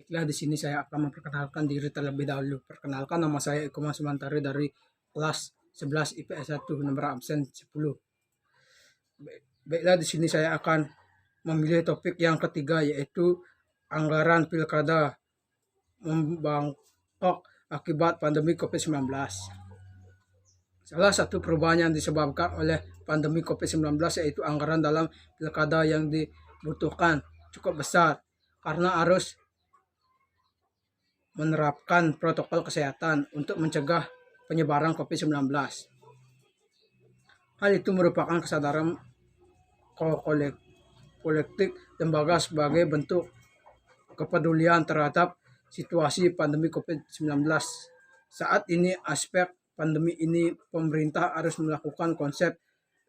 Baiklah, di sini saya akan memperkenalkan diri terlebih dahulu. Perkenalkan, nama saya Eko Sumantari dari kelas 11 IPS 1 nomor absen 10. Baiklah, di sini saya akan memilih topik yang ketiga, yaitu anggaran pilkada membangkok akibat pandemi COVID-19. Salah satu perubahan yang disebabkan oleh pandemi COVID-19 yaitu anggaran dalam pilkada yang dibutuhkan cukup besar karena harus menerapkan protokol kesehatan untuk mencegah penyebaran COVID-19. Hal itu merupakan kesadaran kolektif lembaga sebagai bentuk kepedulian terhadap situasi pandemi COVID-19. Saat ini aspek pandemi ini pemerintah harus melakukan konsep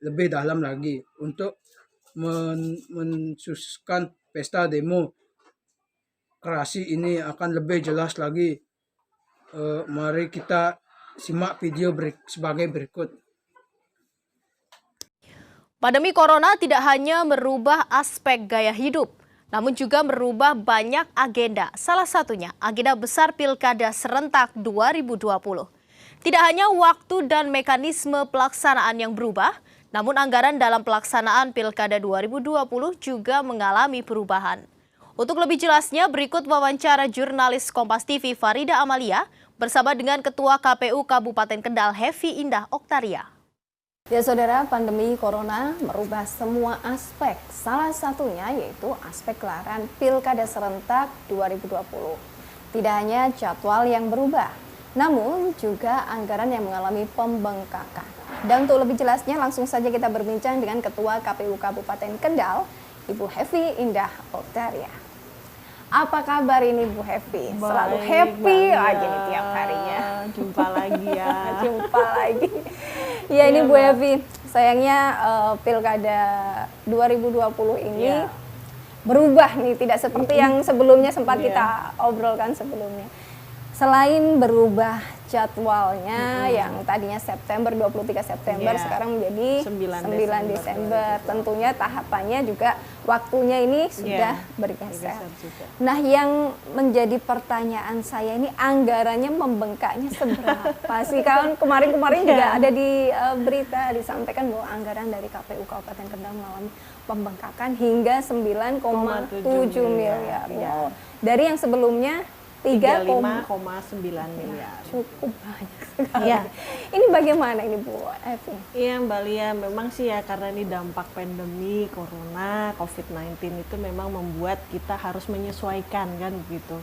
lebih dalam lagi untuk mensukseskan pesta demo kreasi ini akan lebih jelas lagi. Mari kita simak video sebagai berikut. Pandemi corona tidak hanya merubah aspek gaya hidup, namun juga merubah banyak agenda. Salah satunya agenda besar Pilkada Serentak 2020. Tidak hanya waktu dan mekanisme pelaksanaan yang berubah, namun anggaran dalam pelaksanaan Pilkada 2020 juga mengalami perubahan. Untuk lebih jelasnya, berikut wawancara jurnalis Kompas TV Farida Amalia bersama dengan Ketua KPU Kabupaten Kendal Hefi Indah Oktaria. Ya saudara, pandemi corona merubah semua aspek, salah satunya yaitu aspek gelaran Pilkada Serentak 2020. Tidak hanya jadwal yang berubah, namun juga anggaran yang mengalami pembengkakan. Dan untuk lebih jelasnya langsung saja kita berbincang dengan Ketua KPU Kabupaten Kendal, Ibu Hefi Indah Oktaria. Apa kabar ini Bu Hefi? Selalu happy aja nih tiap harinya. Jumpa lagi ya. Jumpa lagi. Ya ini Bu Hefi, sayangnya Pilkada 2020 ini berubah nih, tidak seperti yang sebelumnya sempat kita obrolkan sebelumnya. Selain berubah jadwalnya yang tadinya September, 23 September sekarang menjadi 9 Desember. Tentunya tahapannya juga waktunya ini sudah bergeser. Nah, yang menjadi pertanyaan saya ini anggarannya membengkaknya seberapa sih? Kan kemarin-kemarin juga ada di berita disampaikan bahwa anggaran dari KPU Kabupaten Kendal mengalami pembengkakan hingga 9,7 miliar. Wow. Dari yang sebelumnya 35,9 miliar. Cukup banyak sekali. Ya. Ini bagaimana ini Bu Evi? Iya Mbak Lia, memang sih ya karena ini dampak pandemi Corona, COVID-19 itu memang membuat kita harus menyesuaikan kan begitu.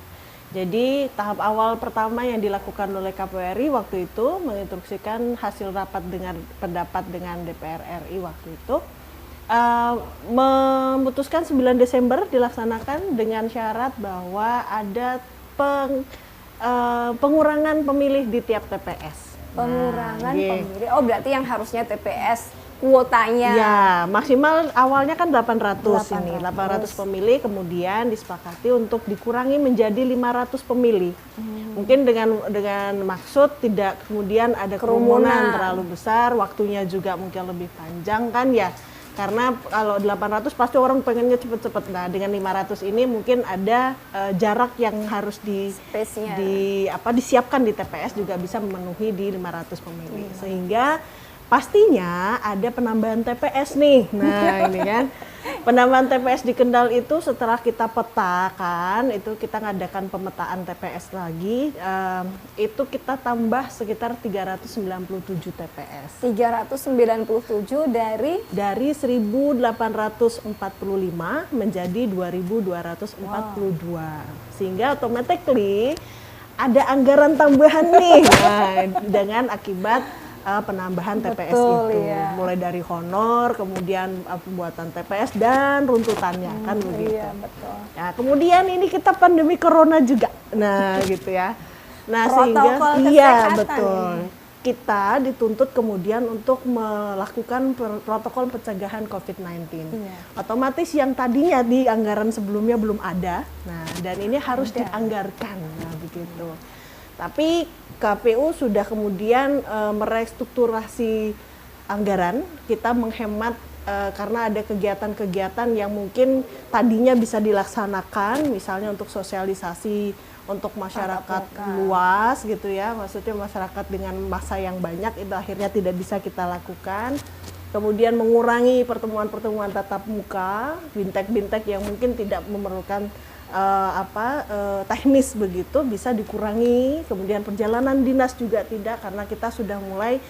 Jadi tahap awal pertama yang dilakukan oleh KPU RI waktu itu menginstruksikan hasil rapat dengan pendapat dengan DPR RI waktu itu. Memutuskan 9 Desember dilaksanakan dengan syarat bahwa ada pengurangan pemilih di tiap TPS. Pengurangan pemilih. Oh, berarti yang harusnya TPS kuotanya. Ya, maksimal awalnya kan 800 ini. 800 pemilih kemudian disepakati untuk dikurangi menjadi 500 pemilih. Mungkin dengan maksud tidak kemudian ada kerumunan terlalu besar, waktunya juga mungkin lebih panjang kan ya. Karena kalau 800 pasti orang pengennya cepet-cepet. Nah, dengan 500 ini mungkin ada jarak yang harus disiapkan di TPS juga bisa memenuhi di 500 pemilih. Sehingga pastinya ada penambahan TPS nih. Nah, ini kan. Penambahan TPS di Kendal itu setelah kita petakan, itu kita ngadakan pemetaan TPS lagi, itu kita tambah sekitar 397 TPS. 397 dari 1.845 menjadi 2.242. Sehingga automatically ada anggaran tambahan nih. Nah, dengan akibat penambahan TPS itu, mulai dari honor, kemudian pembuatan TPS dan runtutannya kan begitu. Iya, betul. Nah, kemudian ini kita pandemi corona juga, nah gitu ya. Nah Protokol sehingga betul. Kita dituntut kemudian untuk melakukan protokol pencegahan COVID-19. Otomatis yang tadinya di anggaran sebelumnya belum ada, nah dan ini harus dianggarkan, nah begitu. Tapi KPU sudah kemudian merestrukturasi anggaran, kita menghemat karena ada kegiatan-kegiatan yang mungkin tadinya bisa dilaksanakan, misalnya untuk sosialisasi untuk masyarakat luas gitu ya, maksudnya masyarakat dengan massa yang banyak itu akhirnya tidak bisa kita lakukan. Kemudian mengurangi pertemuan-pertemuan tatap muka, bintek-bintek yang mungkin tidak memerlukan teknis begitu bisa dikurangi. Kemudian perjalanan dinas juga tidak, karena kita sudah mulai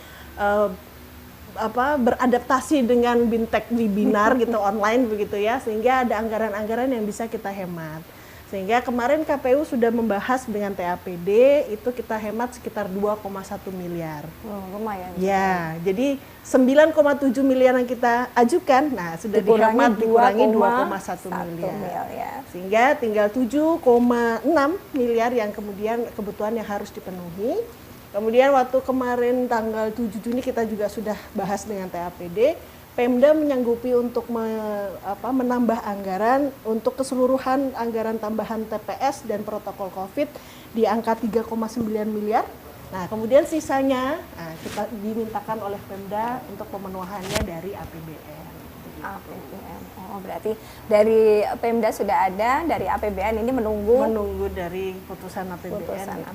beradaptasi dengan bintek webinar gitu online begitu ya, sehingga ada anggaran-anggaran yang bisa kita hemat. Sehingga kemarin KPU sudah membahas dengan TAPD, itu kita hemat sekitar 2,1 miliar. Oh, lumayan. Ya, jadi 9,7 miliar yang kita ajukan, nah sudah dihemat dikurangi 2,1 miliar. Sehingga tinggal 7,6 miliar yang kemudian kebutuhan yang harus dipenuhi. Kemudian waktu kemarin tanggal 7 Juni kita juga sudah bahas dengan TAPD, Pemda menyanggupi untuk menambah anggaran untuk keseluruhan anggaran tambahan TPS dan protokol COVID di angka 3,9 miliar. Nah, kemudian sisanya kita dimintakan oleh Pemda untuk pemenuhannya dari APBN. APBN. Oh, berarti dari Pemda sudah ada, dari APBN ini menunggu dari putusan APBN.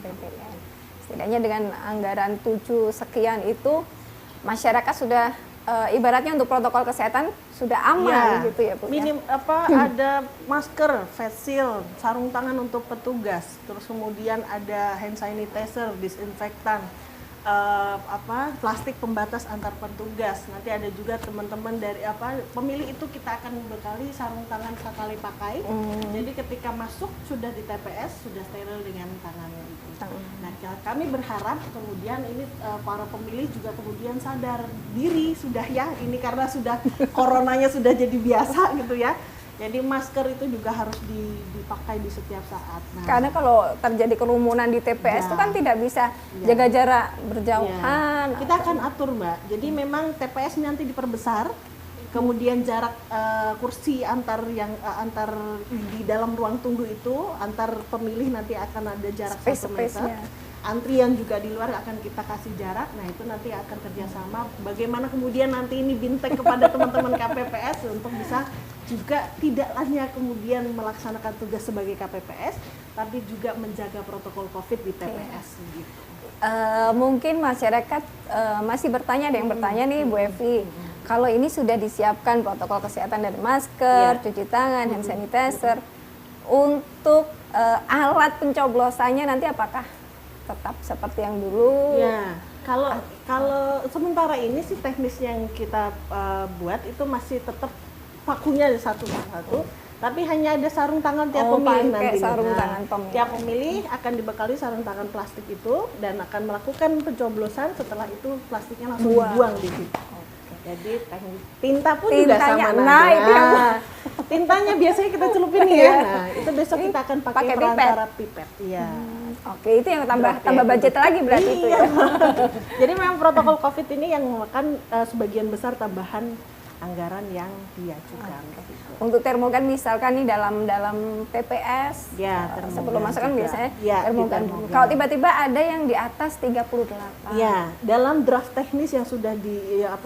Setidaknya dengan anggaran 7 sekian itu masyarakat sudah ibaratnya untuk protokol kesehatan sudah aman gitu ya Bu. Ada masker, face shield, sarung tangan untuk petugas, terus kemudian ada hand sanitizer, disinfektan, plastik pembatas antar petugas. Nanti ada juga teman-teman dari pemilih itu kita akan bekali sarung tangan sekali pakai. Jadi ketika masuk sudah di TPS sudah steril dengan tangannya itu. Nah, kami berharap kemudian ini para pemilih juga kemudian sadar diri sudah ya, ini karena sudah coronanya sudah jadi biasa gitu ya. Jadi masker itu juga harus dipakai di setiap saat. Nah, karena kalau terjadi kerumunan di TPS itu kan tidak bisa jaga jarak berjauhan. Kita akan atur Mbak. Jadi memang TPS nanti diperbesar. Kemudian jarak kursi antar di dalam ruang tunggu itu antar pemilih nanti akan ada jarak 1 meter. Antrian juga di luar akan kita kasih jarak. Nah, itu nanti akan kerjasama. Bagaimana kemudian nanti ini bintek kepada teman-teman KPPS untuk bisa juga tidak hanya kemudian melaksanakan tugas sebagai KPPS, tapi juga menjaga protokol COVID di TPS. Gitu. Mungkin masyarakat masih bertanya, ada yang bertanya nih Bu Evi. Kalau ini sudah disiapkan protokol kesehatan dari masker, cuci tangan, hand sanitizer, untuk alat pencoblosannya nanti apakah tetap seperti yang dulu? Ya, kalau sementara ini sih teknis yang kita buat itu masih tetap pakunya ada satu, tapi hanya ada sarung tangan tiap pemilih nanti. Tiap pemilih akan dibekali sarung tangan plastik itu dan akan melakukan pencoblosan. Setelah itu plastiknya langsung dibuang di situ. Jadi tinta pun juga sama. Tintanya biasanya kita celupin ya. Nah, itu besok kita akan pakai perantara pipet. Iya. Oke, itu yang tambah budget lagi berarti itu ya. Jadi memang protokol COVID ini yang memakan sebagian besar tambahan anggaran yang diajukan. Untuk termogan misalkan nih dalam TPS, sebelum masuk kan biasanya termogan. Kalau tiba-tiba ada yang di atas 38. Ya, dalam draft teknis yang sudah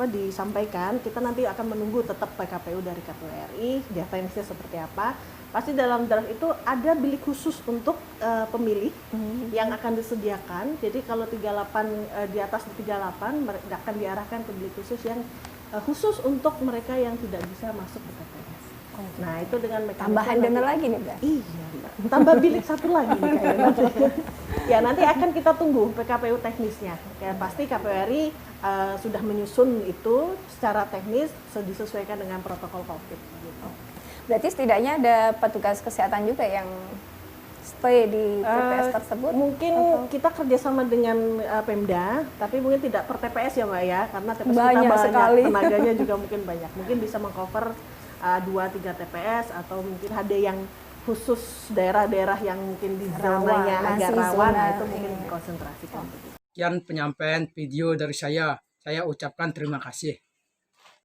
disampaikan, kita nanti akan menunggu tetap PKPU dari KPU RI, draft teknisnya seperti apa. Pasti dalam draft itu ada bilik khusus untuk pemilih yang akan disediakan. Jadi kalau 38 di atas 38 akan diarahkan ke bilik khusus yang khusus untuk mereka yang tidak bisa masuk ke TPS. Nah, itu dengan tambahan dana lagi nih, Mbak. Iya, tambah bilik satu lagi nih kayaknya. Ya, nanti akan kita tunggu PKPU teknisnya. Ya, pasti KPU RI sudah menyusun itu secara teknis disesuaikan dengan protokol COVID. Gitu. Berarti setidaknya ada petugas kesehatan juga yang stay di TPS tersebut? Mungkin kita kerjasama dengan Pemda, tapi mungkin tidak per TPS ya Mbak ya, karena TPS banyak kita banyak sekali. Tenaganya juga mungkin banyak. Mungkin bisa mengcover 2-3 TPS atau mungkin ada yang khusus daerah-daerah yang mungkin di zonanya agak rawan, itu mungkin dikonsentrasikan. Sekian penyampaian video dari saya. Saya ucapkan terima kasih.